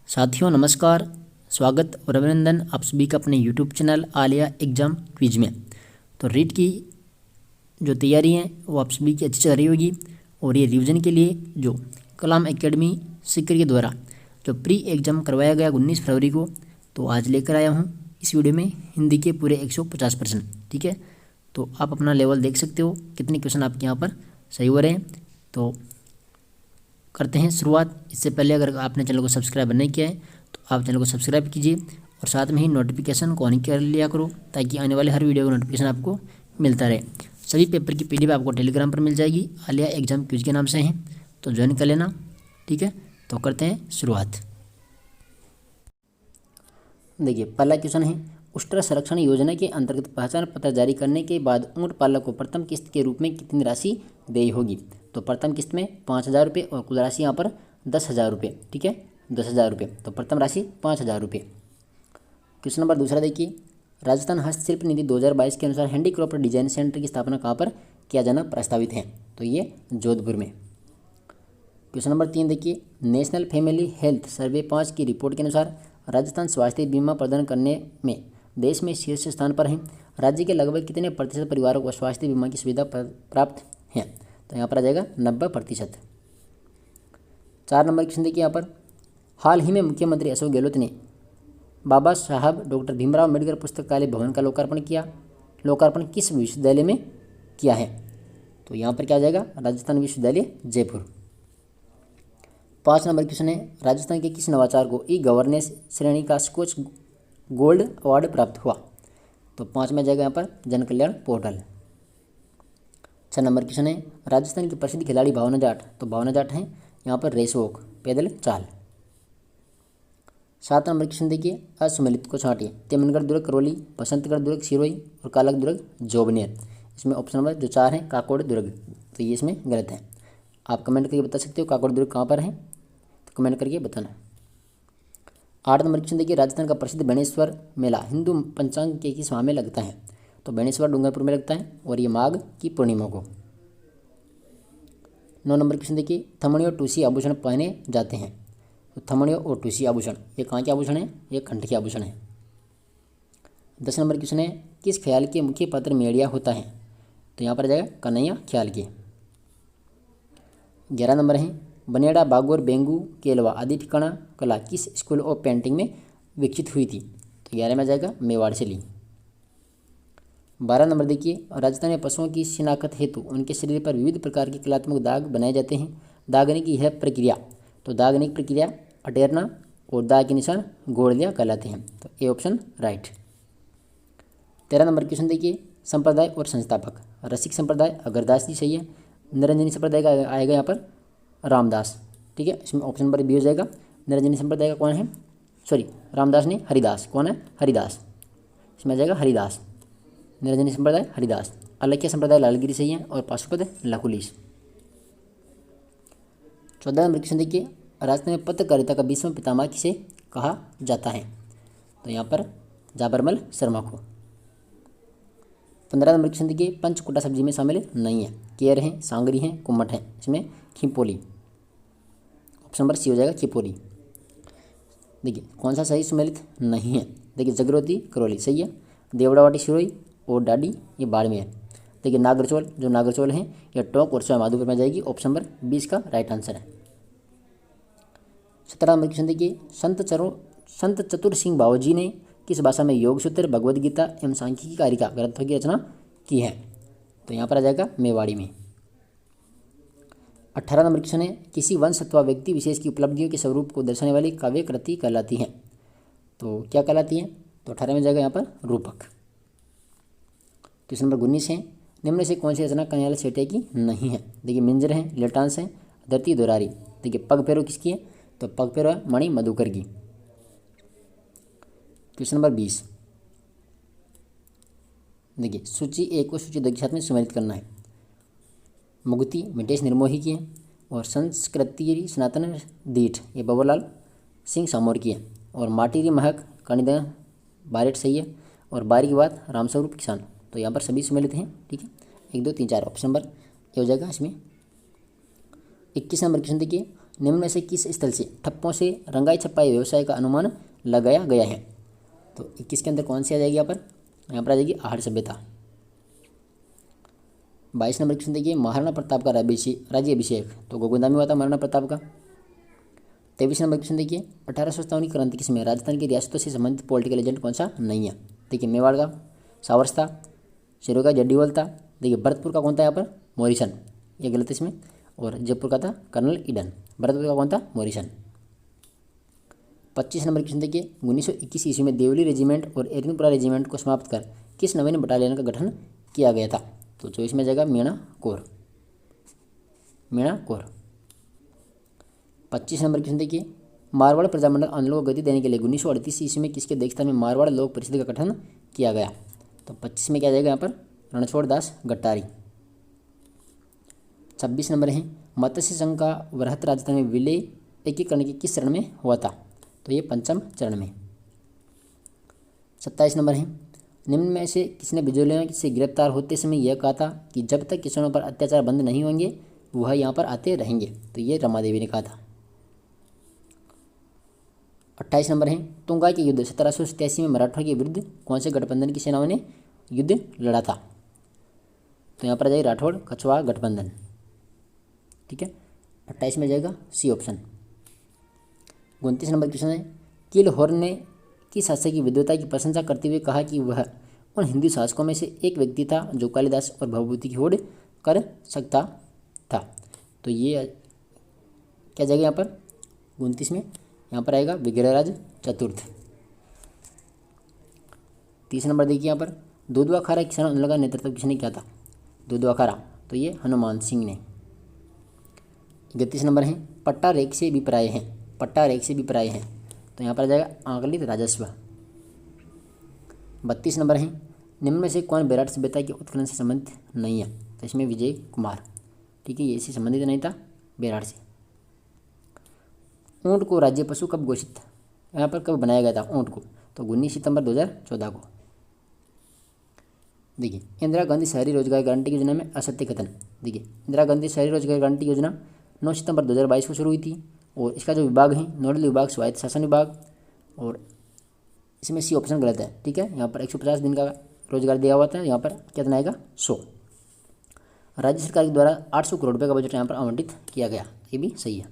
साथियों नमस्कार, स्वागत और अभिनंदन आप सभी का अपने YouTube channel Alia exam quiz में। तो रीट की जो तैयारी है वो आप सभी की अच्छी चल रही होगी। और ये रिवीजन के लिए जो कलाम एकेडमी सीकर के द्वारा जो प्री एग्ज़ाम करवाया गया 19 फरवरी को, तो आज लेकर आया हूँ इस वीडियो में हिंदी के पूरे 150%। ठीक है, तो आप अपना लेवल देख सकते हो कितने क्वेश्चन आपके यहाँ पर सही हो रहे हैं। तो करते हैं शुरुआत। इससे पहले अगर आपने चैनल को सब्सक्राइब नहीं किया है तो आप चैनल को सब्सक्राइब कीजिए और साथ में ही नोटिफिकेशन को ऑन कर लिया करो ताकि आने वाले हर वीडियो का नोटिफिकेशन आपको मिलता रहे। सभी पेपर की PDF आपको टेलीग्राम पर मिल जाएगी, आलिया एग्जाम क्विज के नाम से हैं, तो ज्वाइन कर लेना। ठीक है, तो करते हैं शुरुआत। देखिए पहला क्वेश्चन है, उष्ट्र संरक्षण योजना के अंतर्गत पहचान पत्र जारी करने के बाद ऊँट पालक को प्रथम किस्त के रूप में कितनी राशि देय होगी। तो प्रथम किस्त में 5,000 रुपये और कुल राशि यहाँ पर 10,000 रुपये। ठीक है, 10,000 रुपये, तो प्रथम राशि 5,000 रुपये। क्वेश्चन नंबर दूसरा देखिए, राजस्थान हस्तशिल्प निधि 2022 के अनुसार हैंडीक्राफ्ट डिजाइन सेंटर की स्थापना कहाँ पर किया जाना प्रस्तावित है। तो ये जोधपुर में। क्वेश्चन नंबर 3 देखिए, नेशनल फैमिली हेल्थ सर्वे 5 की रिपोर्ट के अनुसार राजस्थान स्वास्थ्य बीमा प्रदान करने में देश में शीर्ष स्थान पर है। राज्य के लगभग कितने प्रतिशत परिवारों को स्वास्थ्य बीमा की सुविधा प्राप्त है। तो यहाँ पर आ जाएगा 90%। 4 नंबर क्वेश्चन देखिए यहाँ पर, हाल ही में मुख्यमंत्री अशोक गहलोत ने बाबा साहब डॉक्टर भीमराव अम्बेडकर पुस्तकालय भवन का लोकार्पण किया। लोकार्पण किस विश्वविद्यालय में किया है। तो यहाँ पर क्या आ जाएगा, राजस्थान विश्वविद्यालय जयपुर। 5 नंबर क्वेश्चन है, राजस्थान के किस नवाचार को ई गवर्नेंस श्रेणी का स्कॉच गोल्ड अवार्ड प्राप्त हुआ। तो 5 में जाएगा यहाँ पर जन कल्याण पोर्टल। 6 नंबर क्वेश्चन है, राजस्थान के प्रसिद्ध खिलाड़ी भावना जाट। तो भावना जाट हैं यहाँ पर रेस वॉक पैदल चाल। 7 नंबर क्वेश्चन देखिए, असुमेलित को छांटिए। तेमनगढ़ दुर्ग करौली, बसंतगढ़ दुर्ग सिरोही और कालक दुर्ग जोबनेर। इसमें ऑप्शन नंबर जो 4 है काकोड़ दुर्ग, तो ये इसमें गलत है। आप कमेंट करके बता सकते हो काकोड़ दुर्ग कहाँ पर है, तो कमेंट करके बताना। 8 नंबर क्वेश्चन देखिए, राजस्थान का प्रसिद्ध बेणेश्वर मेला हिंदू पंचांग के किस माह में लगता है। तो बेणेश्वर डूंगरपुर में लगता है और ये माघ की पूर्णिमा को। 9 नंबर क्वेश्चन देखिए, थमड़ी और टूसी आभूषण पहने जाते हैं। तो थमड़ी और टूसी आभूषण ये कहाँ के आभूषण है, ये कंठ के आभूषण है। 10 नंबर क्वेश्चन है, किस ख्याल के मुख्य पात्र मेड़िया होता है। तो यहाँ पर आ जाएगा कन्हैया ख्याल के। 11 नंबर है, बनेड़ा बागोर बेंगू केलवा आदि ठिकाना कला किस स्कूल ऑफ पेंटिंग में विकसित हुई थी। तो 11 में आ जाएगा मेवाड़ से ली। 12 नंबर देखिए, राजस्थान में पशुओं की शिनाख्त हेतु उनके शरीर पर विविध प्रकार के कलात्मक दाग बनाए जाते हैं। दागने की यह प्रक्रिया, तो दागने की प्रक्रिया अटेरना और दाग के निशान गोड़लिया कहलाते हैं। तो A option right. 13 number question देखिए, संप्रदाय और संस्थापक। रसिक संप्रदाय अगरदास जी सही है। निरंजनी संप्रदाय का आएगा यहाँ पर रामदास। ठीक है, इसमें ऑप्शन नंबर बी हो जाएगा। निरंजनी संप्रदाय का कौन है, सॉरी रामदास ने हरिदास, कौन है हरिदास, इसमें आ जाएगा हरिदास। निरंजनी संप्रदाय हरिदास। अलख्य संप्रदाय लालगिरी सही है और पाशुपद लकुलिश। 14 नंबर क्वेश्चन देखिए, राजस्थान में पत्रकारिता का 20वां पितामह किसे कहा जाता है। तो यहाँ पर जाबरमल शर्मा को। 15 नंबर क्वेश्चन देखिए, पंचकुटा सब्जी में शामिल नहीं है। केयर है, सांगरी है, कुम्मट है, इसमें खिपोली, ऑप्शन नंबर सी हो जाएगा खिपोली। देखिए कौन सा सही सम्मिलित नहीं है। देखिए जगरोती करौली सही है, देवड़ावाटी सिरोही और डाडी ये बाड़मेर। देखिए नागरचौल, जो नागरचौल है यह टोंक और माधोपुर में जाएगी, ऑप्शन नंबर 20 का राइट आंसर है। 17 नंबर क्वेश्चन देखिए, संत चतुर सिंह बावजी ने किस भाषा में योग सूत्र, भगवद गीता एवं सांख्यिकी कारिका ग्रंथों की रचना की है। तो यहाँ पर आ जाएगा मेवाड़ी में। 18 नंबर क्वेश्चन है, किसी वंश अथवा व्यक्ति विशेष की उपलब्धियों के स्वरूप को दर्शाने वाली काव्य कृति कहलाती है। तो क्या कहलाती है, तो 18 में जाएगा यहाँ पर रूपक। क्वेश्चन नंबर 19 है, निम्न से कौन सी रचना कन्हैयालाल सेठिया की नहीं है। देखिए मिंजर है, लेटांस है, धरती दोरारी। देखिए पग फेरो किसकी है, तो पग फेरो है मणि मधुकर की। क्वेश्चन नंबर 20 देखिए, सूची 1 को सूची 2 के साथ में सम्मिलित करना है। मुगती मिटेश निर्मोही की है और संस्कृति सनातन दीठ ये बबूलाल सिंह सामोर की है और माटीरी महक कणिदा बारेट सही है और बारी की बात रामस्वरूप किसान। तो यहाँ पर सभी सम्मिलित हैं। ठीक है, 1 2 3 4 ऑप्शन नंबर ये हो जाएगा इसमें। 21 नंबर क्वेश्चन देखिए, निम्न में से किस स्थल से ठप्पों से रंगाई छपाई व्यवसाय का अनुमान लगाया गया है? तो 21 के अंदर कौन सी आ जाएगी यहाँ पर आ जाएगी आहड़ सभ्यता। 22 नंबर क्वेश्चन देखिए, महाराणा प्रताप का राज्य अभिषेक तो गोकुंदा में हुआ था महाराणा प्रताप का। 23 नंबर क्वेश्चन देखिए, 1857 की क्रांति किसमें राजस्थान की रियासतों से संबंधित पॉलिटिकल एजेंट कौन सा नहीं है? देखिए मेवाड़ का सावरस था, शेरों का जड्डीवाल था। देखिए भरतपुर का कौन था यहाँ पर? मॉरिसन, ये गलत इसमें। और जयपुर का था कर्नल ईडन। भरतपुर का कौन था? मॉरिसन। 25 नंबर क्वेश्चन देखिए, 1921 ईस्वी में देवली रेजिमेंट और एरनपुरा रेजिमेंट को समाप्त कर किस नवीन बटालियन का गठन किया गया था? तो 24 में जाएगा मीणा कोर। 25 नंबर क्वेश्चन देखिए, मारवाड़ प्रजामंडल आंदोलन को गति देने के लिए 1938 ईस्वी में किसके अध्यक्षता में मारवाड़ लोक परिषद का गठन किया गया? तो 25 में क्या जाएगा यहाँ पर? रणछोड़ दास गट्टारी। 26 नंबर है, मत्स्य संघ का वृहत राजस्थान में विलय एकीकरण के किस चरण में हुआ था? तो ये 5वें चरण में। 27 नंबर है, निम्न में से किसने बिजोलिया से गिरफ्तार होते समय यह कहा था कि जब तक किसानों पर अत्याचार बंद नहीं होंगे वह यहाँ पर आते रहेंगे? तो ये रमा देवी ने कहा था। 28 नंबर है, तुंगा के युद्ध 1787 में मराठों के विरुद्ध कौन से गठबंधन की सेनाओं ने युद्ध लड़ा था? तो यहाँ पर आ जाएगा राठौड़ कछवाहा गठबंधन। ठीक है, 28 में जाएगा सी ऑप्शन। 29 नंबर क्वेश्चन है, किलहौर ने की शासक की विद्वता की प्रशंसा करते हुए कहा कि वह उन हिंदू शासकों में से एक व्यक्ति था जो कालिदास और भवभूति की होड़ कर सकता था। तो ये क्या जाएगा यहाँ पर? 29 में यहाँ पर आएगा विग्रहराज चतुर्थ। 30 नंबर देखिए यहाँ पर, दुधवा खारा किसान आंदोलन का नेतृत्व किसने किया था? दुधवा खारा तो ये हनुमान सिंह ने। 31 नंबर है, पट्टा रेख से विपराय हैं। पट्टा रेख से विपराय हैं तो यहाँ पर आ जाएगा आंकलित राजस्व। 32 नंबर है, निम्न में से कौन बेराट सभ्यता के उत्खनन से संबंधित नहीं है? तो इसमें विजय कुमार। ठीक है, ये इससे संबंधित नहीं था बेराट से। ऊँट को राज्य पशु कब घोषित यहाँ पर कब बनाया गया था ऊँट को? तो 19 सितंबर 2014 को। देखिए इंदिरा गांधी शहरी रोजगार गारंटी योजना में असत्य कथन। देखिए इंदिरा गांधी शहरी रोजगार गारंटी योजना 9 सितंबर 2022 को शुरू हुई थी और इसका जो विभाग है नोडल विभाग स्वायत्त शासन विभाग, और इसमें सी ऑप्शन गलत है। ठीक है, यहाँ पर 150 दिन का रोजगार दिया हुआ था, यहाँ पर कितना आएगा? 100। राज्य सरकार के द्वारा 800 करोड़ रुपये का बजट यहाँ पर आवंटित किया गया, ये भी सही है।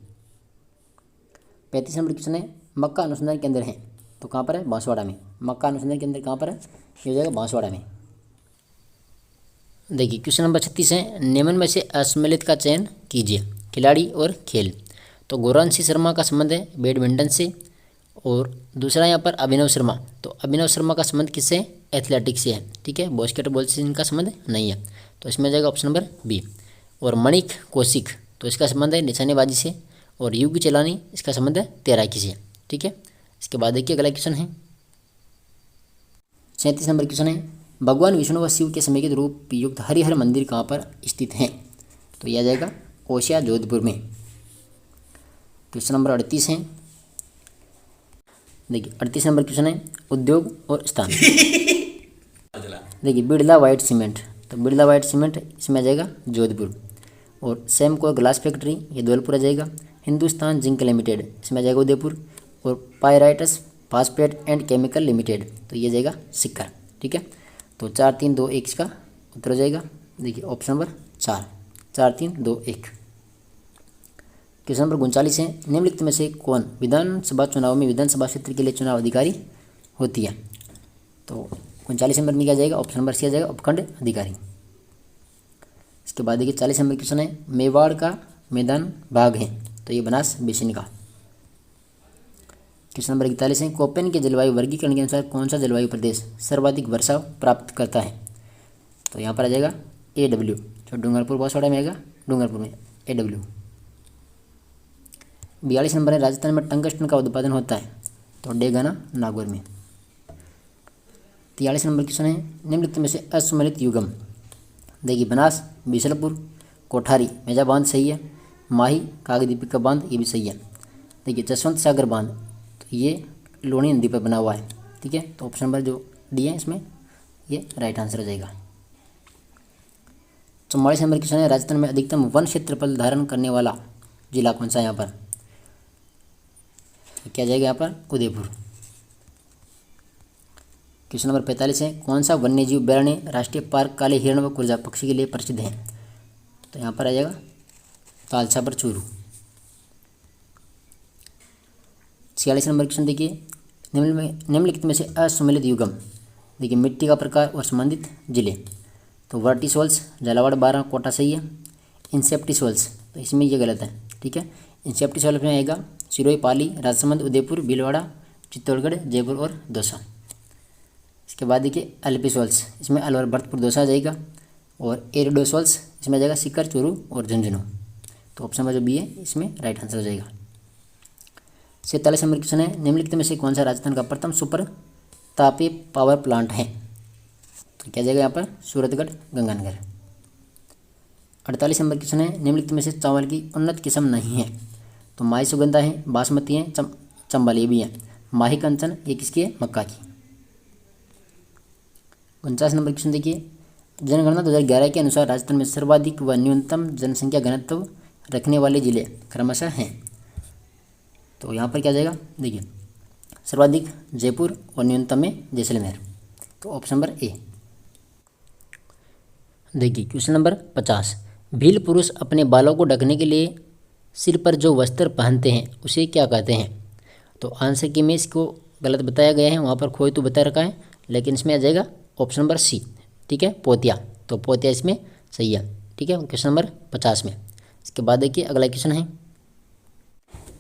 35 नंबर क्वेश्चन है, मक्का अनुसंधान केंद्र है तो कहाँ पर है? बांसवाड़ा में। मक्का अनुसंधान केंद्र कहाँ पर है? ये हो जाएगा बांसवाड़ा में। देखिए क्वेश्चन नंबर 36 है, निम्न में से असम्मिलित का चयन कीजिए। खिलाड़ी और खेल तो गौरांशी शर्मा का संबंध है बैडमिंटन से, और दूसरा यहाँ पर अभिनव शर्मा, तो अभिनव शर्मा का संबंध किससे? एथलेटिक्स से है। ठीक है, बास्केटबॉल से इनका संबंध नहीं है, तो इसमें जाएगा ऑप्शन नंबर बी। और मणिक कौशिक तो इसका संबंध है निशानेबाजी से, और युग चलानी इसका संबंध है तैराकी से। ठीक है, इसके बाद देखिए अगला क्वेश्चन है 37 नंबर क्वेश्चन है, भगवान विष्णु व शिव के समेकित रूप युक्त हरिहर मंदिर कहाँ पर स्थित है? तो यह जाएगा ओसिया जोधपुर में। क्वेश्चन नंबर 38 है, देखिए 38 नंबर क्वेश्चन है, उद्योग और स्थान। देखिए बिरला व्हाइट सीमेंट तो बिरला व्हाइट सीमेंट इसमें आ जाएगा जोधपुर, और सेमको ग्लास फैक्ट्री ये धौलपुर आ जाएगा। हिंदुस्तान जिंक लिमिटेड इसमें आ जाएगा उदयपुर, और पायराइटस फास्फेट एंड केमिकल लिमिटेड तो ये जाएगा सिक्कर। ठीक है, तो 4 3 2 1 इसका उत्तर हो जाएगा। देखिए ऑप्शन नंबर 4 4 3 2 1। क्वेश्चन नंबर 39 है, निम्नलिखित में से कौन विधानसभा चुनाव में विधानसभा क्षेत्र के लिए चुनाव अधिकारी होती है? तो 39 नंबर में क्या जाएगा? ऑप्शन नंबर सी आ जाएगा उपखंड अधिकारी। इसके बाद देखिए 40 नंबर क्वेश्चन है, मेवाड़ का मैदान भाग है तो ये बनास बेसिन का। क्वेश्चन नंबर 41 है, कोपेन के जलवायु वर्गीकरण के अनुसार कौन सा जलवायु प्रदेश सर्वाधिक वर्षा प्राप्त करता है? तो यहाँ पर आ जाएगा AW, जो डूंगरपुर बांसवाड़ा में आएगा, डूंगरपुर में AW। 42 नंबर है, राजस्थान में टंगस्टन का उत्पादन होता है तो डेगाना नागौर में। 43 नंबर क्वेश्चन है, निम्नलिखित में से असम्मिलित युगम। देखिए बनास बीसलपुर, कोठारी मेजा बांध सही है, माही कागदीपी का बांध ये भी सही है। देखिए जसवंत सागर बांध तो ये लोनी नदी पर बना हुआ है। ठीक है, तो ऑप्शन नंबर जो डी है इसमें ये राइट आंसर हो जाएगा। 44 नंबर क्वेश्चन है, राजस्थान में अधिकतम वन क्षेत्रफल धारण करने वाला जिला कौन सा है यहाँ पर? तो क्या जाएगा यहाँ पर उदयपुर। क्वेश्चन नंबर 45 है, कौन सा वन्यजीव अभयारण्य राष्ट्रीय पार्क काले हिरण व कुरजा पक्षी के लिए प्रसिद्ध है? तो यहाँ पर आ जाएगा तालछापर चूरू। 46 नंबर क्वेश्चन देखिए, निम्नलिखित में से असम्मिलित युग्म, देखिए मिट्टी का प्रकार और संबंधित जिले। तो वर्टिसोल्स झालावाड़ 12 कोटा सही है। इंसेप्टिसोल्स तो इसमें ये गलत है, ठीक है। इंसेप्टिसोल्स में आएगा सिरोही, पाली, राजसमंद, उदयपुर, भीलवाड़ा, चित्तौड़गढ़, जयपुर और दौसा। इसके बाद देखिए अल्पिसोल्स, इसमें अलवर, भरतपुर, दौसा आ जाएगा। और एरिडोसोल्स इसमें आ जाएगा सीकर, चूरू और झुंझुनू। तो ऑप्शन नंबर जो बी है इसमें राइट आंसर हो जाएगा। 47 नंबर क्वेश्चन है, निम्नलिखित में से कौन सा राजस्थान का प्रथम सुपर तापीय पावर प्लांट है? तो क्या जाएगा यहाँ पर सूरतगढ़, गंगानगर। 48 नंबर क्वेश्चन है, निम्नलिखित में से चावल की उन्नत किस्म नहीं है? तो माई सुगंधा है, बासमती है, चंबल ये भी है, माही कंचन ये किसकी है? मक्का की। 49 नंबर क्वेश्चन देखिए, जनगणना 2011 के अनुसार राजस्थान में सर्वाधिक व न्यूनतम जनसंख्या घनत्व रखने वाले जिले क्रमशः हैं। तो यहाँ पर क्या जाएगा, देखिए सर्वाधिक जयपुर और न्यूनतम में जैसलमेर। तो ऑप्शन नंबर ए। देखिए क्वेश्चन नंबर 50, भील पुरुष अपने बालों को ढकने के लिए सिर पर जो वस्त्र पहनते हैं उसे क्या कहते हैं? तो आंसर की में इसको गलत बताया गया है, वहाँ पर खोए तो बता रखा है, लेकिन इसमें आ जाएगा ऑप्शन नंबर सी, ठीक है, पोतिया। तो पोतिया इसमें सही है, ठीक है, क्वेश्चन नंबर 50 में। इसके बाद देखिए अगला क्वेश्चन है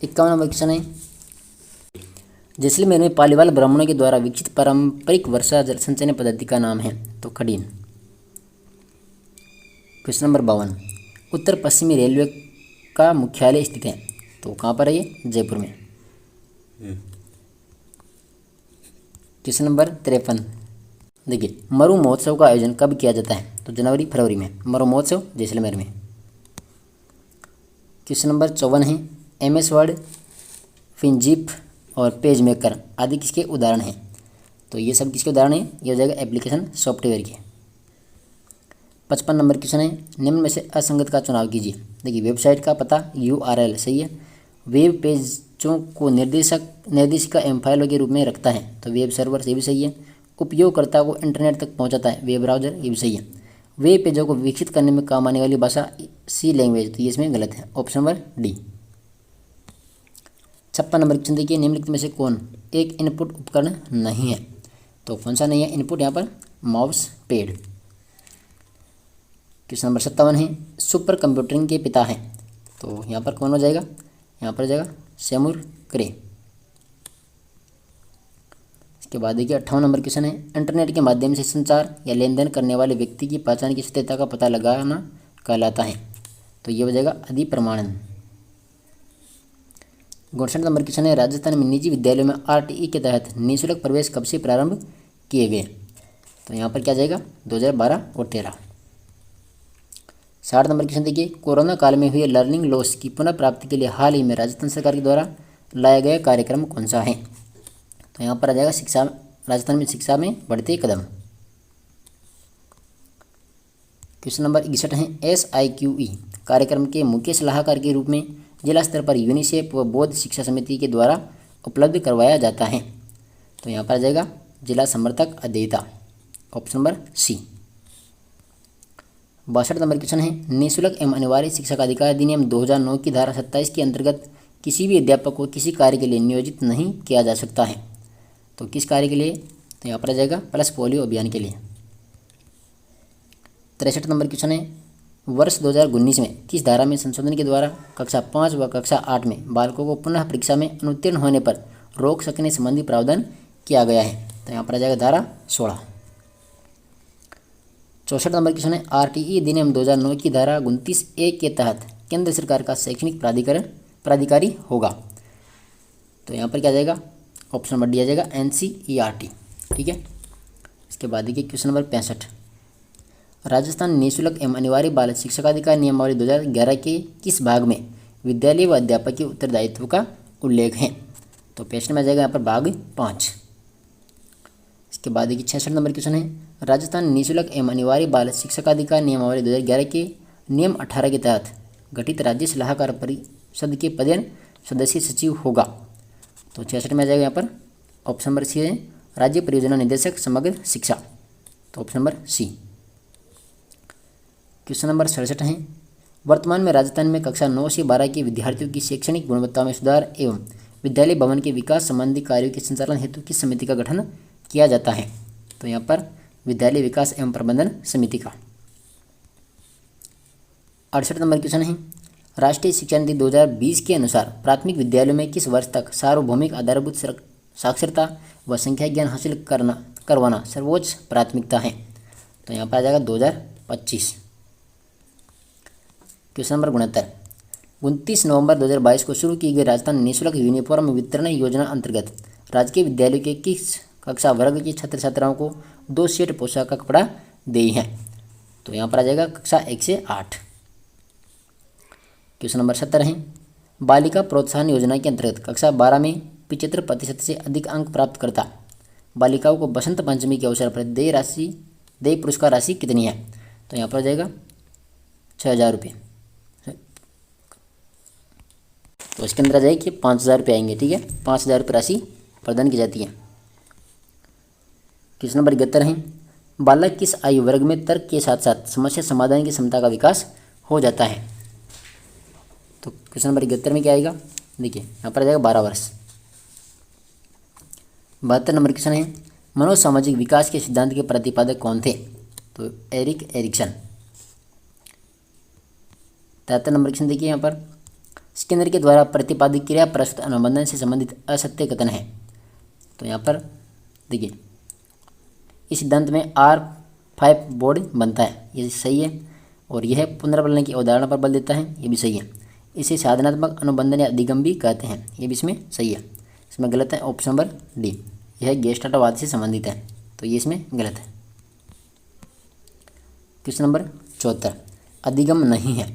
51 नंबर क्वेश्चन है, जैसलमेर में पालीवाल ब्राह्मणों के द्वारा विकसित पारंपरिक वर्षा जल संचयन पद्धति का नाम है? तो खडीन। क्वेश्चन नंबर 52, उत्तर पश्चिमी रेलवे का मुख्यालय स्थित है? तो कहाँ पर है ये? जयपुर में। क्वेश्चन नंबर 53, देखिए मरु महोत्सव का आयोजन कब किया जाता है? तो जनवरी फरवरी में मरु महोत्सव जैसलमेर में। क्वेश्चन नंबर 54 है, MS वर्ड, फिनजिप और पेज मेकर आदि किसके उदाहरण हैं? तो ये सब किसके उदाहरण हैं? ये हो जाएगा एप्लीकेशन सॉफ्टवेयर के। 55 नंबर क्वेश्चन है, निम्न में से असंगत का चुनाव कीजिए। देखिए वेबसाइट का पता URL सही है, वेब पेजों को निर्देशिका एवं फाइलों के रूप में रखता है, तो वेब सर्वर ये भी सही है, उपयोगकर्ता को इंटरनेट तक पहुंचाता है, वेब ब्राउज़र ये भी सही है, वेब पेजों को विकसित करने में काम आने वाली भाषा C लैंग्वेज, तो ये इसमें गलत है, option number D. 56 number question देखिए, निम्नलिखित में से कौन एक इनपुट उपकरण नहीं है? तो कौन सा नहीं है इनपुट? यहाँ पर माउस पैड। क्वेश्चन नंबर 57 है, सुपर कंप्यूटिंग के पिता हैं? तो यहाँ पर कौन हो जाएगा? यहाँ पर जाएगा सेमुर क्रे। इसके बाद देखिए 58 नंबर क्वेश्चन है, इंटरनेट के माध्यम से संचार या लेन देन करने वाले व्यक्ति की पहचान की सत्यता का पता लगाना कहलाता है? तो ये हो जाएगा अधिप्रमाणन। 62 नंबर क्वेश्चन है, राजस्थान में निजी विद्यालयों में RTE के तहत निःशुल्क प्रवेश कब से प्रारंभ किए गए? तो यहाँ पर क्या जाएगा 2012 और 13। 60 नंबर क्वेश्चन देखिए, कोरोना काल में हुए लर्निंग लॉस की पुनः प्राप्ति के लिए हाल ही में राजस्थान सरकार के द्वारा लाया गया कार्यक्रम कौन सा है? तो यहाँ पर आ जाएगा शिक्षा, राजस्थान में शिक्षा में बढ़ते कदम। क्वेश्चन नंबर 61 है, SIQE कार्यक्रम के मुख्य सलाहकार के रूप में जिला स्तर पर यूनिसेफ व बौद्ध शिक्षा समिति के द्वारा उपलब्ध करवाया जाता है? तो यहाँ पर आ जाएगा जिला समर्थक अध्येता, option number C. 62 number question है, निःशुल्क एवं अनिवार्य शिक्षा का अधिकार अधिनियम 2009 की धारा 27 के अंतर्गत किसी भी अध्यापक को किसी कार्य के लिए नियोजित नहीं किया जा सकता है? तो किस कार्य के लिए? तो यहाँ पर आ जाएगा पल्स पोलियो अभियान के लिए। 63 नंबर क्वेश्चन है, वर्ष 2019 में किस धारा में संशोधन के द्वारा कक्षा 5 व कक्षा 8 में बालकों को पुनः परीक्षा में अनुत्तीर्ण होने पर रोक सकने संबंधी प्रावधान किया गया है? तो यहाँ पर आ जाएगा धारा 16। 64 नंबर क्वेश्चन है, RTE अधिनियम 2009 की धारा 29A के तहत केंद्र सरकार का शैक्षणिक प्राधिकारी होगा? तो यहाँ पर क्या जाएगा ऑप्शन नंबर डी आ जाएगा NCERT, ठीक है। इसके बाद देखिए क्वेश्चन नंबर 65, राजस्थान निःशुल्क एवं अनिवार्य बाल शिक्षाधिकार नियमावली 2011 के किस भाग में विद्यालय व अध्यापक के उत्तरदायित्व का उल्लेख है? तो प्रश्न में आ जाएगा यहाँ पर भाग 5। इसके बाद देखिए 66 नंबर क्वेश्चन है, राजस्थान निःशुल्क एवं अनिवार्य बाल शिक्षाधिकार नियमावली 2011 के नियम 18 के तहत गठित राज्य सलाहकार परिषद के पदेन सदस्य सचिव होगा? तो 66 में आ जाएगा यहाँ पर ऑप्शन नंबर सी है, राज्य परियोजना निदेशक समग्र शिक्षा, तो option number C. Question number 67 है, वर्तमान में राजस्थान में कक्षा 9 से 12 के विद्यार्थियों की शैक्षणिक गुणवत्ता में सुधार एवं विद्यालय भवन के विकास संबंधी कार्यों के संचालन हेतु किस समिति का गठन किया जाता है? तो यहाँ पर विद्यालय विकास एवं प्रबंधन समिति का। 68 नंबर क्वेश्चन है, राष्ट्रीय शिक्षा नीति 2020 के अनुसार प्राथमिक विद्यालयों में किस वर्ष तक सार्वभौमिक आधारभूत साक्षरता व संख्या ज्ञान हासिल करवाना सर्वोच्च प्राथमिकता है? तो यहाँ पर आ जाएगा 2025। क्वेश्चन नंबर 69, 29 नवंबर 2022 को शुरू की गई राजस्थान निःशुल्क यूनिफॉर्म वितरण योजना अंतर्गत राजकीय विद्यालयों के किस कक्षा वर्ग के छात्र छात्राओं को 2 सेट पोशाक का कपड़ा देई है? तो यहाँ पर आ जाएगा कक्षा 1 से 8। क्वेश्चन नंबर 70 है, बालिका प्रोत्साहन योजना के अंतर्गत कक्षा 12 में 75% से अधिक अंक प्राप्त करता बालिकाओं को बसंत पंचमी के अवसर पर देय पुरस्कार राशि कितनी है? तो यहाँ पर आ जाएगा 6,000 रुपये। तो इसके अंदर आ जाएगी 5,000 रुपये आएंगे, ठीक है, 5,000 रुपये राशि प्रदान की जाती है। क्वेश्चन नंबर 71 है, बालक किस आयु वर्ग में तर्क के साथ साथ समस्या समाधान की क्षमता का विकास हो जाता है? तो क्वेश्चन नंबर 71 में क्या आएगा? देखिए यहाँ पर आ जाएगा 12 वर्ष। 72 नंबर क्वेश्चन है, मनोसामाजिक विकास के सिद्धांत के प्रतिपादक कौन थे? तो एरिक एरिक्सन। 73 नंबर क्वेश्चन देखिए यहाँ पर, स्किनर के द्वारा प्रतिपादित क्रिया प्रस्तुत अनुबंधन से संबंधित असत्य कथन है? तो यहाँ पर देखिए इस सिद्धांत में R5 बोर्ड बनता है, ये सही है, और यह पुनर्बलन की अवधारणा पर बल देता है, ये भी सही है। इसे साधनात्मक अनुबंधन या अधिगम भी कहते हैं, ये भी इसमें सही है। इसमें गलत है ऑप्शन नंबर डी, यह गेस्टाल्टवाद से संबंधित है, तो ये इसमें गलत है। क्वेश्चन नंबर 74, अधिगम नहीं है,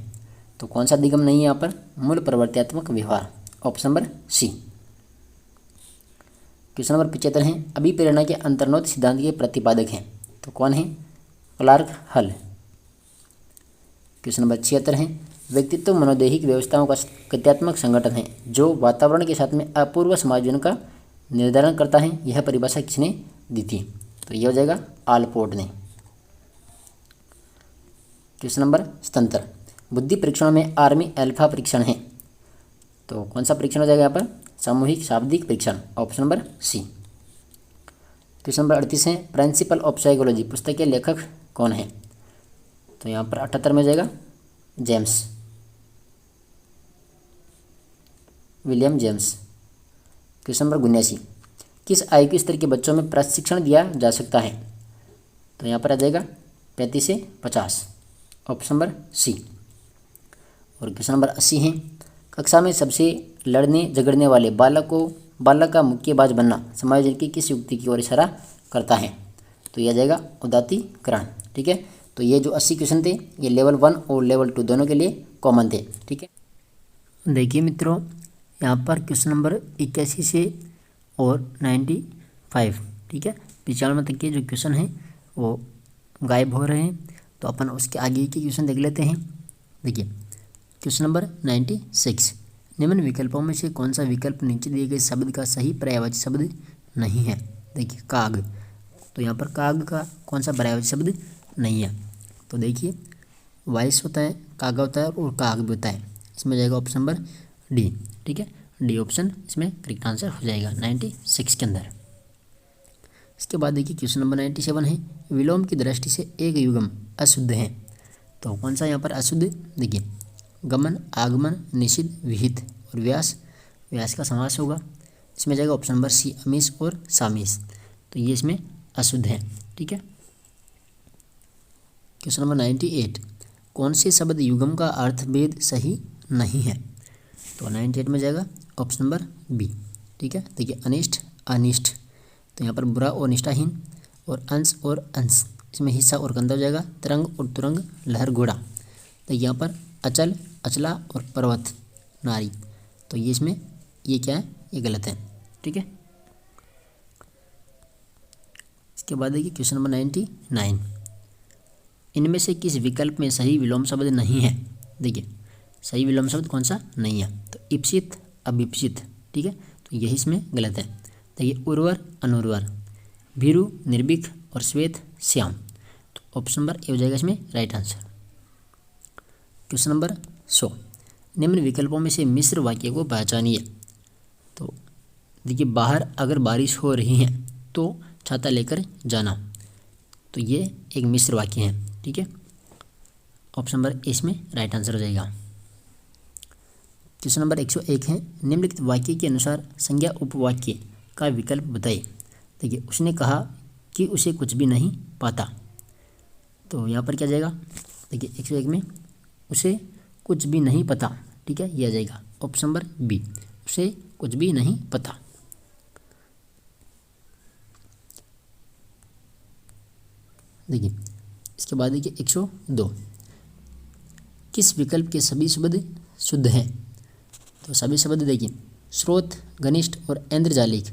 तो कौन सा अधिगम नहीं है यहाँ पर? मूल प्रवर्त्यात्मक व्यवहार, option number C. Question number 75 है, अभिप्रेरणा के अंतर्निहित सिद्धांत के प्रतिपादक हैं? तो कौन है? क्लार्क हल। क्वेश्चन नंबर 76 है, व्यक्तित्व मनोदैहिक व्यवस्थाओं का गत्यात्मक संगठन है जो वातावरण के साथ में अपूर्व समायोजन का निर्धारण करता है, यह परिभाषा किसने दी थी? तो यह हो जाएगा आलपोर्ट ने। क्वेश्चन नंबर 77, बुद्धि परीक्षणों में आर्मी अल्फा परीक्षण है, तो कौन सा परीक्षण हो जाएगा यहाँ पर? सामूहिक शाब्दिक परीक्षण, option number C. Question number 38 है, प्रिंसिपल ऑफ साइकोलॉजी पुस्तक के लेखक कौन है? तो यहाँ पर 78 में जाएगा James, William James. Question number 79, किस आयु स्तर के बच्चों में प्रशिक्षण दिया जा सकता है? तो यहाँ पर आ जाएगा 35 से 50, ऑप्शन नंबर सी। और क्वेश्चन नंबर 80 है, कक्षा में सबसे लड़ने झगड़ने वाले बालक का मुक्केबाज बनना समायोजन की किस युक्ति की ओर इशारा करता है? तो यह जाएगा उदात्तीकरण, ठीक है। तो ये जो 80 क्वेश्चन थे ये लेवल 1 और लेवल 2 दोनों के लिए कॉमन थे, ठीक है। देखिए मित्रों, यहाँ पर क्वेश्चन नंबर 81 से और 95, ठीक है, 95 तक के जो क्वेश्चन हैं वो गायब हो रहे हैं, तो अपन उसके आगे के क्वेश्चन देख लेते हैं। देखिए क्वेश्चन नंबर 96, निम्न विकल्पों में से कौन सा विकल्प नीचे दिए गए शब्द का सही पर्यायवाची शब्द नहीं है? देखिए काग, तो यहाँ पर काग का कौन सा पर्यायवाची शब्द नहीं है? तो देखिए वाइस होता है, कागा होता है और काग भी होता है, इसमें जाएगा ऑप्शन नंबर डी, ठीक है, डी ऑप्शन इसमें करेक्ट आंसर हो जाएगा 96 के अंदर। इसके बाद देखिए क्वेश्चन नंबर 97 है, विलोम की दृष्टि से एक युग्म अशुद्ध है, तो कौन सा यहाँ पर अशुद्ध? देखिए गमन, आगमन, निषिद्ध, विहित और व्यास का समास होगा, इसमें जाएगा ऑप्शन नंबर सी अमीश और सामीश, तो ये इसमें अशुद्ध है, ठीक है। क्वेश्चन नंबर 98, कौन से शब्द युग्म का अर्थभेद सही नहीं है? तो 98 में जाएगा ऑप्शन नंबर बी, ठीक है। देखिए अनिष्ट, अनिष्ट, तो यहाँ पर बुरा और निष्ठाहीन, और अंश और अंश, इसमें हिस्सा और कंधा हो जाएगा, तरंग और तुरंग, लहर, घोड़ा, तो यहाँ पर अचल, अचला और पर्वत, नारी, तो ये इसमें ये क्या है? ये गलत है, ठीक है। इसके बाद देखिए क्वेश्चन नंबर 99, इनमें से किस विकल्प में सही विलोम शब्द नहीं है? देखिए सही विलोम शब्द कौन सा नहीं है? तो इप्सित, अभिप्सित, ठीक है, तो यही इसमें गलत है। देखिए उर्वर अनुर्वर, भीरू निर्भीक और श्वेत श्याम। तो ऑप्शन नंबर ए हो जाएगा इसमें राइट आंसर। क्वेश्चन नंबर 100, निम्न विकल्पों में से मिश्र वाक्य को पहचानिए। तो देखिए बाहर अगर बारिश हो रही है तो छाता लेकर जाना, तो ये एक मिश्र वाक्य है। ठीक है, ऑप्शन नंबर ए इसमें राइट आंसर हो जाएगा। क्वेश्चन नंबर 101 है, निम्नलिखित वाक्य के अनुसार संज्ञा उपवाक्य का विकल्प बताइए। देखिए उसने कहा कि उसे कुछ भी नहीं पता, तो यहाँ पर क्या जाएगा, देखिए 101 में उसे कुछ भी नहीं पता। ठीक है, ये आ जाएगा ऑप्शन नंबर बी, उसे कुछ भी नहीं पता। देखिए इसके बाद देखिए 102, किस विकल्प के सभी शब्द शुद्ध हैं। तो सभी शब्द देखिए स्रोत, घनिष्ठ और ऐन्द्रजालिक,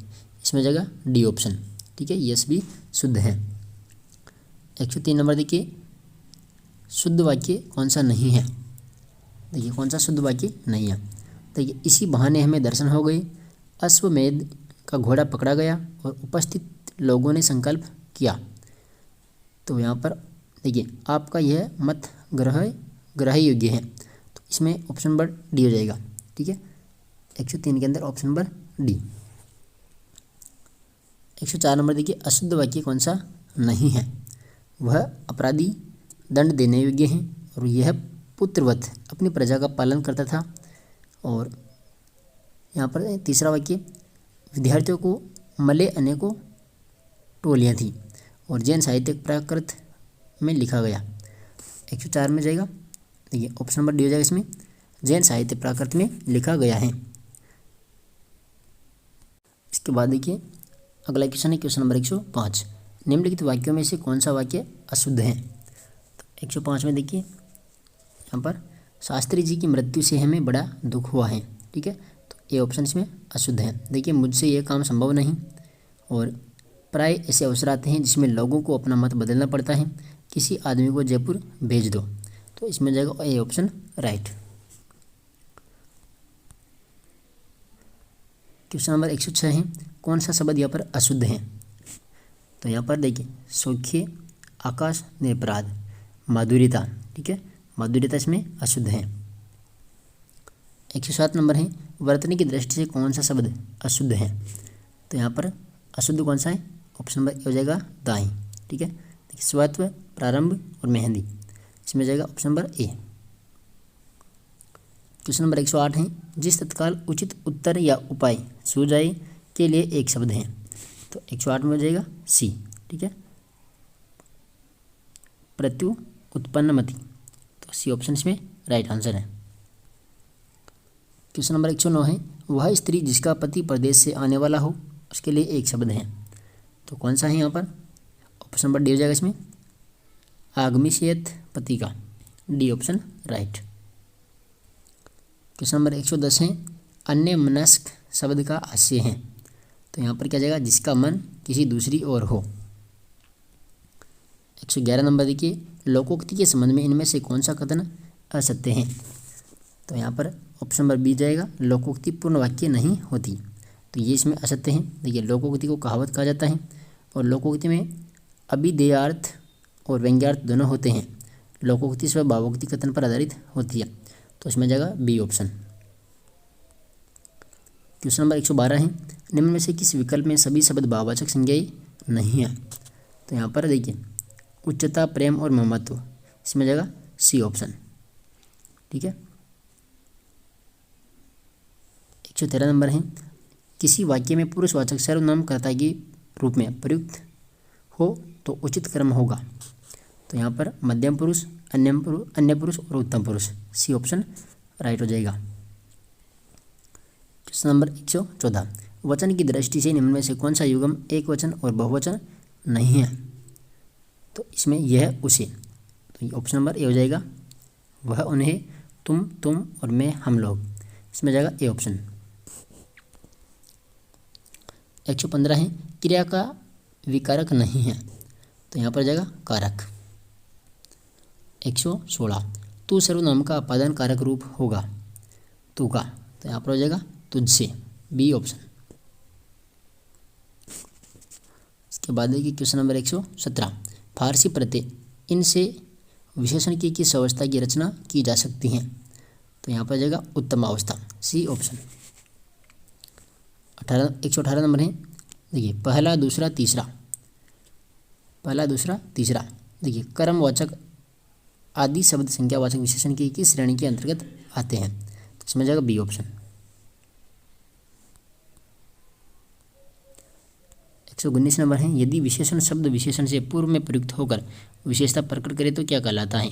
इसमें जगह डी ऑप्शन। ठीक है, ये सभी शुद्ध हैं। 103 नंबर देखिए शुद्ध वाक्य कौन सा नहीं है। देखिए कौन सा शुद्ध वाक्य नहीं है। देखिए इसी बहाने हमें दर्शन हो गए, अश्वमेध का घोड़ा पकड़ा गया और उपस्थित लोगों ने संकल्प किया। तो यहाँ पर देखिए आपका यह मत ग्रह योग्य है, तो इसमें ऑप्शन नंबर डी हो जाएगा। ठीक है, 103 के अंदर ऑप्शन नंबर डी। 104 नंबर देखिए अशुद्ध वाक्य कौन सा नहीं है। वह अपराधी दंड देने योग्य है और यह पुत्रवत अपनी प्रजा का पालन करता था। और यहाँ पर तीसरा वाक्य, विद्यार्थियों को मले अनेकों टोलियाँ थी और जैन साहित्य प्राकृत में लिखा गया। 104 में जाएगा, देखिए ऑप्शन नंबर डी हो जाएगा इसमें, जैन साहित्य प्राकृत में लिखा गया है। इसके बाद देखिए अगला क्वेश्चन है क्वेश्चन नंबर 105, निम्नलिखित वाक्यों में से कौन सा वाक्य अशुद्ध है। तो 105 में देखिए यहाँ पर शास्त्री जी की मृत्यु से हमें बड़ा दुख हुआ है। ठीक है, तो ये ऑप्शन इसमें अशुद्ध है। देखिए मुझसे ये काम संभव नहीं, और प्राय ऐसे अवसर आते हैं जिसमें लोगों को अपना मत बदलना पड़ता है, किसी आदमी को जयपुर भेज दो, तो इसमें जाएगा A option right. Question number 106 है, कौन सा शब्द यहाँ पर अशुद्ध है। तो यहाँ पर देखिए सौख्य, आकाश, निरपराध, माधुर्यता। ठीक है, माधुर्यता इसमें अशुद्ध है। 107 नंबर है, वर्तनी की दृष्टि से कौन सा शब्द अशुद्ध है। तो यहाँ पर अशुद्ध कौन सा है, ऑप्शन नंबर ए हो जाएगा दाएं। ठीक है, देखिए स्वत्व, प्रारंभ और मेहंदी, इसमें जाएगा option number A. Question number 108 है, जिस तत्काल उचित उत्तर या उपाय सूझ जाए के लिए एक शब्द है। तो 108 में हो जाएगा सी। ठीक है, प्रत्यु उत्पन्नमति, तो सी ऑप्शन इसमें राइट आंसर है। क्वेश्चन नंबर 109 है, वह स्त्री जिसका पति प्रदेश से आने वाला हो उसके लिए एक शब्द है। तो कौन सा है यहाँ पर, ऑप्शन नंबर डी हो जाएगा इसमें, आगमिशयत पति का, D option right. Question number 110 है, अन्य मनस्क शब्द का आशय है। तो यहाँ पर क्या जाएगा, जिसका मन किसी दूसरी ओर हो। 111 नंबर देखिए, लोकोक्ति के संबंध में इनमें से कौन सा कथन असत्य है। तो यहाँ पर ऑप्शन नंबर बी जाएगा, लोकोक्ति पूर्ण वाक्य नहीं होती, तो ये इसमें असत्य है। देखिए लोकोक्ति को कहावत कहा जाता है, और लोकोक्ति में अभिधेयार्थ और व्यंग्यार्थ दोनों होते हैं। लोकोक्ति स्व भावोक्ति कथन पर आधारित होती है, तो इसमें जाएगा बी ऑप्शन। क्वेश्चन नंबर 112 है, निम्न में से किस विकल्प में सभी शब्द भाववाचक संज्ञाएं नहीं है। तो यहाँ पर देखिए उच्चता, प्रेम और ममत्व, इसमें जाएगा सी ऑप्शन। ठीक है, 113 नंबर है, किसी वाक्य में पुरुषवाचक सर्वनाम कर्ता के रूप में प्रयुक्त हो तो उचित क्रम होगा। तो यहाँ पर मध्यम पुरुष, अन्य पुरुष और उत्तम पुरुष, सी ऑप्शन राइट हो जाएगा। क्वेश्चन नंबर 114, वचन की दृष्टि से निम्न में से कौन सा युग्म एक वचन और बहुवचन नहीं है। तो इसमें यह उसे, तो ऑप्शन नंबर ए हो जाएगा, वह उन्हें, तुम और मैं हम लोग, इसमें जाएगा ए ऑप्शन। 115 है, क्रिया का विकारक नहीं है। तो यहाँ पर जाएगा कारक। 116, तू सर्वनाम का अपादान कारक रूप होगा, तू का, तो यहाँ पर हो जाएगा तुझसे, बी ऑप्शन। इसके बाद देखिए क्वेश्चन नंबर 117, फारसी प्रत्यय इनसे विशेषण की किस अवस्था की रचना की जा सकती है? तो यहाँ पर आ जाएगा उत्तम अवस्था, सी ऑप्शन। 118 नंबर है, देखिए पहला दूसरा तीसरा, पहला दूसरा तीसरा, देखिए कर्मवाचक आदि शब्द संख्यावाचक विशेषण की किस श्रेणी के अंतर्गत आते हैं? तो इसमें जाएगा बी ऑप्शन। 119 नंबर है, यदि विशेषण शब्द विशेषण से पूर्व में प्रयुक्त होकर विशेषता प्रकट करे तो क्या कहलाता है?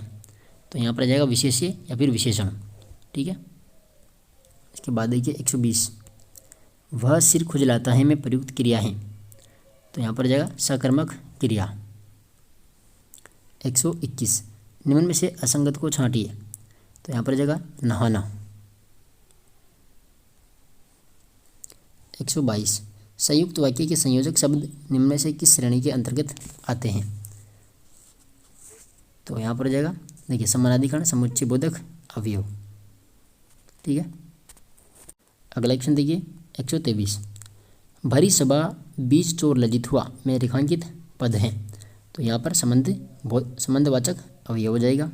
तो यहाँ पर आ जाएगा विशेष्य या फिर विशेषण, ठीक है। इसके बाद देखिए 120, वह सिर खुजलाता है में प्रयुक्त क्रिया है, तो यहाँ पर जाएगा सकर्मक क्रिया। 121, निम्न में से असंगत को छांटिए, तो यहाँ पर जाएगा नहाना। 122, संयुक्त वाक्य के संयोजक शब्द निम्न में से किस श्रेणी के अंतर्गत आते हैं? तो यहाँ पर जाएगा देखिए समानाधिकरण, समुच्चय बोधक, अवयव, ठीक है। अगला क्वेश्चन देखिए 123, भरी सभा बीच चोर लज्जित हुआ में रेखांकित पद है, तो यहाँ पर संबंधवाचक अवयव हो जाएगा।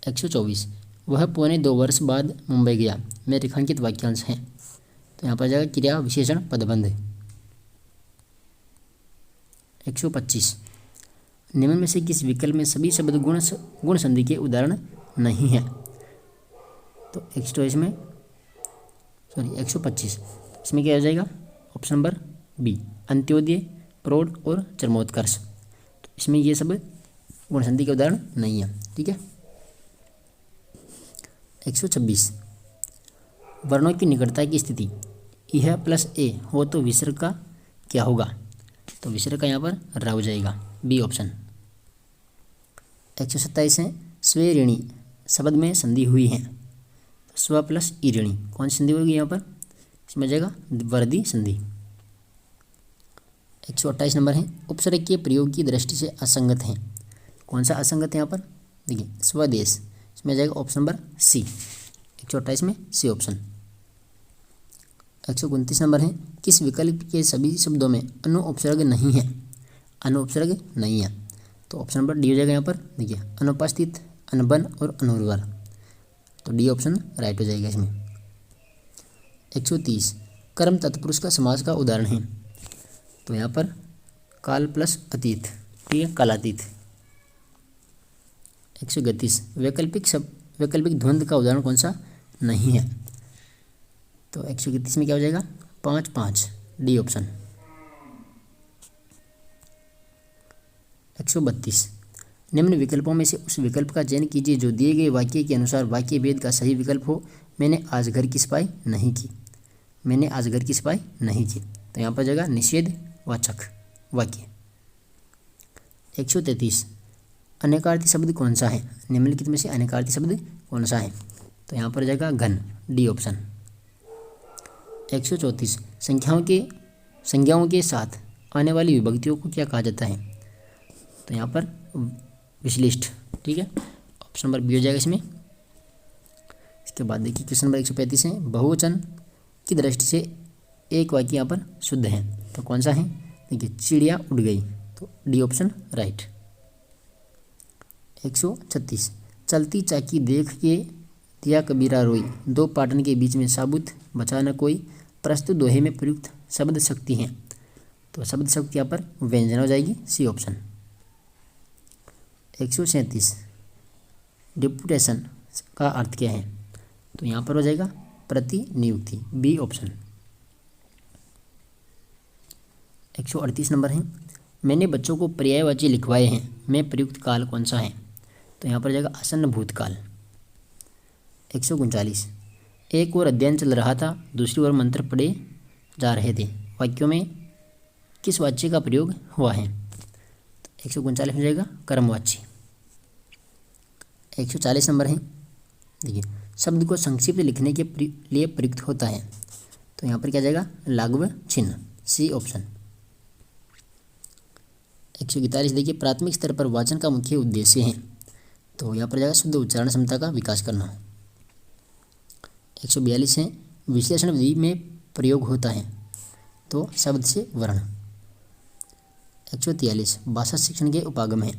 124, वह 2.25 वर्ष बाद मुंबई गया में रेखांकित वाक्यांश है, तो यहाँ पर जाएगा क्रिया विशेषण पदबंध। 125, निम्न में से किस विकल्प में सभी शब्द गुण संधि के उदाहरण नहीं है? तो 125 इसमें क्या हो जाएगा? ऑप्शन नंबर बी, अंत्योदय, प्रौढ़ और चरमोत्कर्ष। तो इसमें ये सब गुण संधि के उदाहरण नहीं है, ठीक है। 126, वर्णों की निकटता की स्थिति यह प्लस ए हो तो विसर्ग का क्या होगा? तो विसर्ग का यहाँ पर र हो जाएगा, बी ऑप्शन। 127 है, स्वे ऋणी शब्द में संधि हुई है, स्व प्लस ई ऋणी कौन सी संधि होगी यहाँ पर? इसमें जाएगा वर्दी संधि। 128 नंबर है, उपसर्ग के प्रयोग की दृष्टि से असंगत है, कौन सा असंगत है यहाँ पर? देखिए स्वदेश, इसमें जाएगा ऑप्शन नंबर सी, 128 में सी ऑप्शन। 129 नंबर है, किस विकल्प के सभी शब्दों में अनु उपसर्ग नहीं है? अनु उपसर्ग नहीं है, तो ऑप्शन नंबर डी हो जाएगा यहाँ पर। देखिए अनुपस्थित, अनबन और अनुर्वर, तो डी ऑप्शन राइट हो जाएगा इसमें। 130, कर्म तत्पुरुष का समास का उदाहरण है, तो यहाँ पर काल प्लस अतीत, ठीक है, कालातीत। 131, वैकल्पिक द्वंद्व का उदाहरण कौन सा नहीं है? तो 131 में क्या हो जाएगा? 5-5, डी ऑप्शन। 132, निम्न विकल्पों में से उस विकल्प का चयन कीजिए जो दिए गए वाक्य के अनुसार वाक्य भेद का सही विकल्प हो। मैंने आज घर की सफाई नहीं की, मैंने आज घर की सफाई नहीं की, तो यहाँ पर जाएगा निषेध वाचक वाक्य। 133, अनेकार्थी शब्द कौन सा है? निम्नलिखित में से अनेकार्थी शब्द कौन सा है? तो यहाँ पर जाएगा घन, डी ऑप्शन। 134, संज्ञाओं के साथ आने वाली विभक्तियों को क्या कहा जाता है? तो यहाँ पर विश्लिष्ट, ठीक है, ऑप्शन नंबर बी हो जाएगा इसमें। इसके बाद देखिए क्वेश्चन नंबर 135 है, बहुवचन की दृष्टि से एक वाक्य यहाँ पर शुद्ध है, तो कौन सा है? देखिए चिड़िया उड़ गई, तो डी ऑप्शन राइट। 136, चलती चाकी देख के दिया कबीरा रोई, दो पाटन के बीच में साबुत बचा न कोई, प्रस्तुत दोहे में प्रयुक्त शब्द शक्ति हैं, तो शब्द शक्ति यहाँ पर व्यंजन हो जाएगी, सी ऑप्शन। 137, डिप्यूटेशन का अर्थ क्या है? तो यहाँ पर हो जाएगा प्रतिनियुक्ति, बी ऑप्शन। 138 नंबर है, मैंने बच्चों को पर्यायवाची लिखवाए हैं में प्रयुक्त काल कौन सा है? तो यहाँ पर जाएगा आसन्न भूतकाल। 139, एक ओर अध्ययन चल रहा था, दूसरी ओर मंत्र पढ़े जा रहे थे, वाक्यों में किस वाच्य का प्रयोग हुआ है? 139 में जाएगा कर्मवाची। 140 नंबर है, देखिए शब्द को संक्षिप्त लिखने के लिए प्रयुक्त होता है, तो यहाँ पर क्या जाएगा? लाघव चिन्ह, सी ऑप्शन। 141, देखिए प्राथमिक स्तर पर वाचन का मुख्य उद्देश्य है, तो यहाँ पर जाएगा शुद्ध उच्चारण क्षमता का विकास करना। 142 है, विश्लेषण विधि में प्रयोग होता है, तो शब्द से वर्ण। 143 भाषा शिक्षण के उपागम हैं।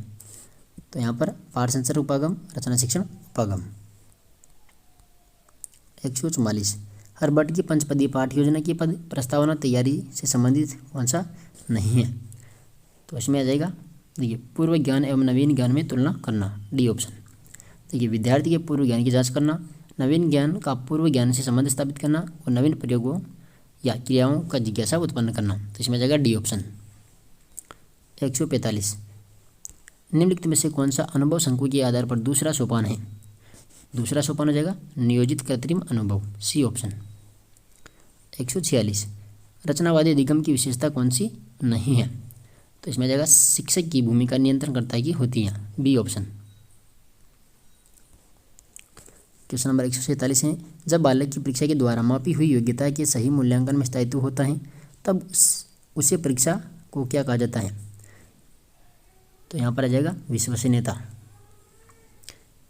तो यहाँ पर पाठ संचरण उपागम, रचना शिक्षण उपागम। 144 हर वर्ग की पंचपदीय पाठ योजना की पद प्रस्तावना तैयारी से संबंधित कौन सा नहीं है। तो इसमें आ जाएगा, देखिए, पूर्व ज्ञान एवं नवीन ज्ञान में तुलना करना, डी ऑप्शन। देखिए, विद्यार्थी के पूर्व ज्ञान की जांच करना, नवीन ज्ञान का पूर्व ज्ञान से संबंध स्थापित करना और नवीन प्रयोगों या क्रियाओं का जिज्ञासा उत्पन्न करना। तो इसमें आ जाएगा डी ऑप्शन। 145 निम्नलिखित में से कौन सा अनुभव शंकु के आधार पर दूसरा सोपान है। दूसरा सोपान हो जाएगा नियोजित कृत्रिम अनुभव, सी ऑप्शन। 146 रचनावादी अधिगम की विशेषता कौन सी नहीं है। तो इसमें आ जाएगा शिक्षक की भूमिका नियंत्रणकर्ता की होती है, बी ऑप्शन। क्वेश्चन नंबर 147 है, जब बालक की परीक्षा के द्वारा मापी हुई योग्यता के सही मूल्यांकन में स्थायित्व होता है तब उसे परीक्षा को क्या कहा जाता है। तो यहाँ पर आ जाएगा विश्वसनीयता।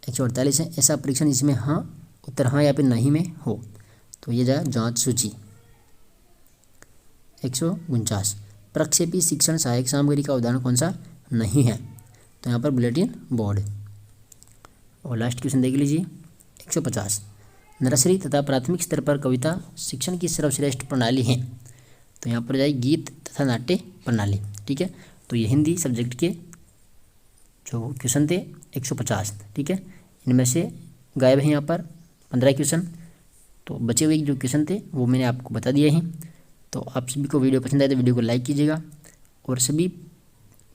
148 है, ऐसा परीक्षण जिसमें हाँ उत्तर हाँ या फिर नहीं में हो। तो ये जाएगा जांच सूची। 149 प्रक्षेपी शिक्षण सहायक सामग्री का उदाहरण कौन सा नहीं है। तो यहाँ पर बुलेटिन बोर्ड। और लास्ट क्वेश्चन देख लीजिए, 150 नर्सरी तथा प्राथमिक स्तर पर कविता शिक्षण की सर्वश्रेष्ठ प्रणाली है। तो यहाँ पर जाए गीत तथा नाट्य प्रणाली, ठीक है। तो ये हिंदी सब्जेक्ट के जो क्वेश्चन थे 150, ठीक है। इनमें से गायब है यहाँ पर 15 क्वेश्चन। तो बचे हुए जो क्वेश्चन थे वो मैंने आपको बता दिए हैं। तो आप सभी को वीडियो पसंद आए तो वीडियो को लाइक कीजिएगा। और सभी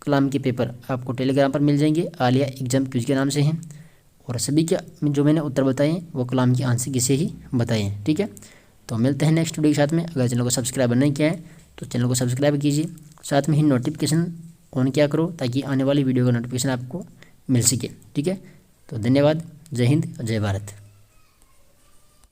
कलाम के पेपर आपको टेलीग्राम पर मिल जाएंगे, आलिया एग्जाम क्विज के नाम से हैं। और सभी के जो मैंने उत्तर बताए हैं वो कलाम की आंसर की से ही बताए हैं, ठीक है। तो मिलते हैं नेक्स्ट वीडियो के साथ में। अगर चैनल को सब्सक्राइब नहीं किया है तो चैनल को सब्सक्राइब कीजिए, साथ में ही नोटिफिकेशन ऑन किया करो ताकि आने वाली वीडियो का नोटिफिकेशन आपको मिल सके, ठीक है। तो धन्यवाद, जय हिंद, जय भारत।